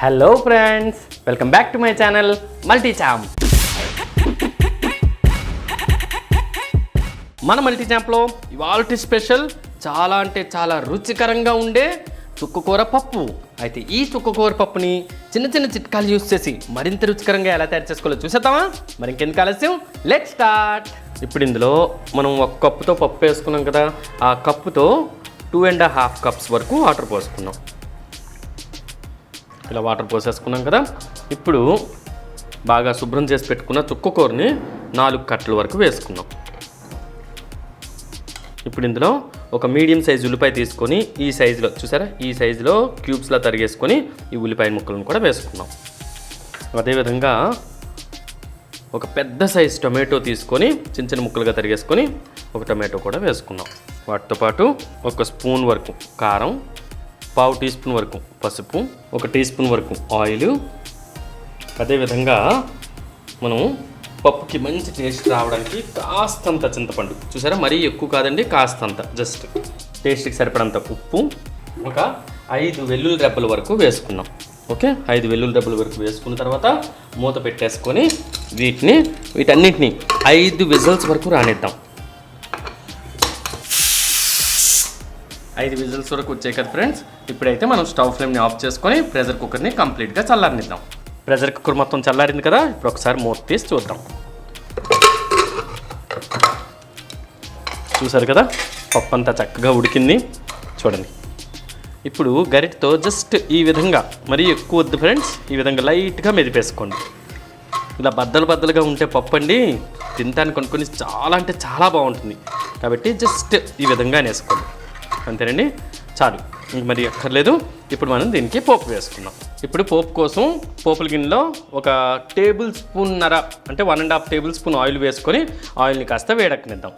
Hello friends, welcome back to my channel multi champ. మన multi ఛాంప్లో ఇవాల్టి special చాలా అంటే చాలా రుచికరంగా ఉండే చుక్కకూర పప్పు. అయితే ఈ చుక్కకూర పప్పుని చిన్న చిన్న చిట్కాలు యూస్ చేసి మరింత రుచికరంగా ఎలా తయారు చేసుకోవాలో చూసేద్దామా? మరి ఇంకెందుకు ఆలస్యం, లెట్స్ స్టార్ట్. ఇప్పుడు ఇందులో మనం ఒక కప్పుతో పప్పు వేసుకున్నాం కదా, ఆ కప్పుతో 2.5 కప్స్ వరకు వాటర్ పోసుకున్నాం. ఇలా వాటర్ పోసేసుకున్నాం కదా. ఇప్పుడు బాగా శుభ్రం చేసి పెట్టుకున్న చుక్కకూరని 4 కట్టల వరకు వేసుకున్నాం. ఇప్పుడు ఇందులో ఒక మీడియం సైజు ఉల్లిపాయ తీసుకొని ఈ సైజులో చూసారా, ఈ సైజులో క్యూబ్స్లా తరిగేసుకొని ఈ ఉల్లిపాయ ముక్కలను కూడా వేసుకున్నాం. అదేవిధంగా ఒక పెద్ద సైజు టొమాటో తీసుకొని చిన్న చిన్న ముక్కలుగా తరిగేసుకొని ఒక టొమాటో కూడా వేసుకున్నాం. వాటితో పాటు 1 స్పూన్ వరకు కారం, 1/2 టీ స్పూన్ వరకు పసుపు, 1 టీ స్పూన్ వరకు ఆయిల్. అదేవిధంగా మనం పప్పుకి మంచి టేస్ట్ రావడానికి కాస్తంత చింతపండు, చూసారా మరీ ఎక్కువ కాదండి, కాస్తంత జస్ట్ టేస్ట్కి సరిపడంత ఉప్పు, ఒక 5 వెల్లుల్లి రెబ్బల వరకు వేసుకున్నాం. ఓకే, 5 వెల్లుల్లి రెబ్బల వరకు వేసుకున్న తర్వాత మూత పెట్టేసుకొని వీటన్నిటిని 5 విజిల్స్ వరకు రానిద్దాం. 5 విజిల్స్ వరకు వచ్చాయి కదా ఫ్రెండ్స్. ఇప్పుడైతే మనం స్టవ్ ఫ్లేమ్ని ఆఫ్ చేసుకొని ప్రెషర్ కుక్కర్ని కంప్లీట్గా చల్లారనిద్దాం. ప్రెషర్ కుక్కర్ మొత్తం చల్లారింది కదా, ఇప్పుడు ఒకసారి మూత తీసి చూద్దాం. చూసారు కదా, పప్పు అంతా చక్కగా ఉడికింది చూడండి. ఇప్పుడు గరిటతో జస్ట్ ఈ విధంగా, మరీ ఎక్కువ వద్దు ఫ్రెండ్స్, ఈ విధంగా లైట్గా మెదిపేసుకోండి. ఇలా బద్దలుగా ఉంటే పప్పు అండి తినడానికి అనుకుని చాలా అంటే చాలా బాగుంటుంది. కాబట్టి జస్ట్ ఈ విధంగా వేసుకోండి, అంతేనండి, చాలు, మరి అక్కర్లేదు. ఇప్పుడు మనం దీనికి పోపు వేసుకుందాం. ఇప్పుడు పోపు కోసం పోపుల గిన్నెలో 1 టేబుల్ స్పూన్నర అంటే 1.5 టేబుల్ స్పూన్ ఆయిల్ వేసుకొని ఆయిల్ని కాస్త వేడెక్కనిద్దాం.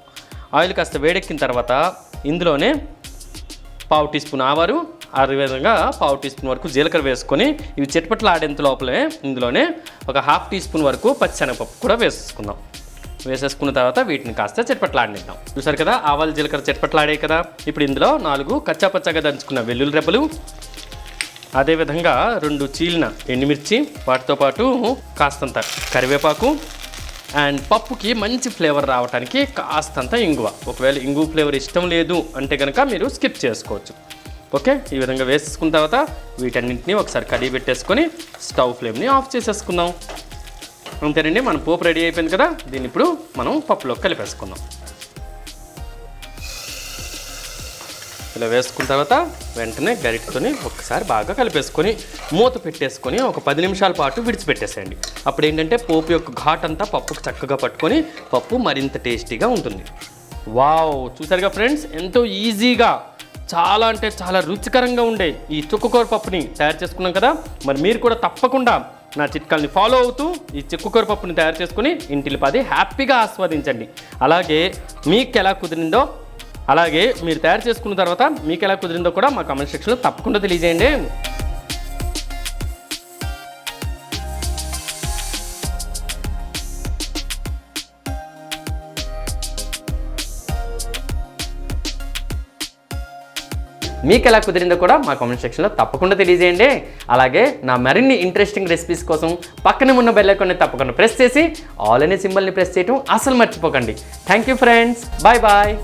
ఆయిల్ కాస్త వేడెక్కిన తర్వాత ఇందులోనే 1/2 టీ స్పూన్ ఆవాలు, అదేవిధంగా 1/2 టీ స్పూన్ వరకు జీలకర్ర వేసుకొని ఇవి చిటపట్లు ఆడేంత లోపలే ఇందులోనే 1/2 టీ స్పూన్ వరకు పచ్చిశనగపప్పు కూడా వేసేసుకుందాం. వేసేసుకున్న తర్వాత వీటిని కాస్త చిటపట్లాడనిద్దాం. చూసారు కదా, ఆవాలు జీలకర్ర చిటపట్లాడాయి కదా. ఇప్పుడు ఇందులో 4 కచ్చాపచ్చాగా దంచుకున్న వెల్లుల్లి రెబ్బలు, అదేవిధంగా 2 చీలిన ఎండుమిర్చి, వాటితో పాటు కాస్తంత కరివేపాకు అండ్ పప్పుకి మంచి ఫ్లేవర్ రావడానికి కాస్తంత ఇంగువ. ఒకవేళ ఇంగువ ఫ్లేవర్ ఇష్టం లేదు అంటే కనుక మీరు స్కిప్ చేసుకోవచ్చు. ఓకే, ఈ విధంగా వేసేసుకున్న తర్వాత వీటన్నింటినీ ఒకసారి కడిగి పెట్టేసుకొని స్టవ్ ఫ్లేమ్ని ఆఫ్ చేసేసుకుందాం. అంతేనండి, మన పోపు రెడీ అయిపోయింది కదా. దీన్ని ఇప్పుడు మనం పప్పులోకి కలిపేసుకుందాం. ఇలా వేసుకున్న తర్వాత వెంటనే గరిటతోని ఒకసారి బాగా కలిపేసుకొని మూత పెట్టేసుకొని ఒక 10 నిమిషాల పాటు విడిచిపెట్టేసేయండి. అప్పుడు ఏంటంటే పోపు యొక్క ఘాట్ అంతా పప్పుకు చక్కగా పట్టుకొని పప్పు మరింత టేస్టీగా ఉంటుంది. వావ్, చూసారుగా ఫ్రెండ్స్, ఎంతో ఈజీగా చాలా అంటే చాలా రుచికరంగా ఉండే ఈ చుక్కకూర పప్పుని తయారు చేసుకున్నాం కదా. మరి మీరు కూడా తప్పకుండా నా చిట్కాల్ని ఫాలో అవుతూ ఈ చుక్కకూర పప్పుని తయారు చేసుకుని ఇంటిల్లిపాది హ్యాపీగా ఆస్వాదించండి. అలాగే మీకు ఎలా కుదిరిందో, అలాగే మీరు తయారు చేసుకున్న తర్వాత మీకు ఎలా కుదిరిందో కూడా మా కామెంట్ సెక్షన్లో తప్పకుండా తెలియజేయండి. మీకు ఎలా కుదిరిందో కూడా మా కామెంట్ సెక్షన్లో తప్పకుండా తెలియజేయండి. అలాగే నా మరిన్ని ఇంట్రెస్టింగ్ రెసిపీస్ కోసం పక్కనే ఉన్న బెల్ ఐకాన్ని తప్పకుండా ప్రెస్ చేసి ఆల్ అనే సింబల్ని ప్రెస్ చేయడం అసలు మర్చిపోకండి. Thank you friends, bye bye.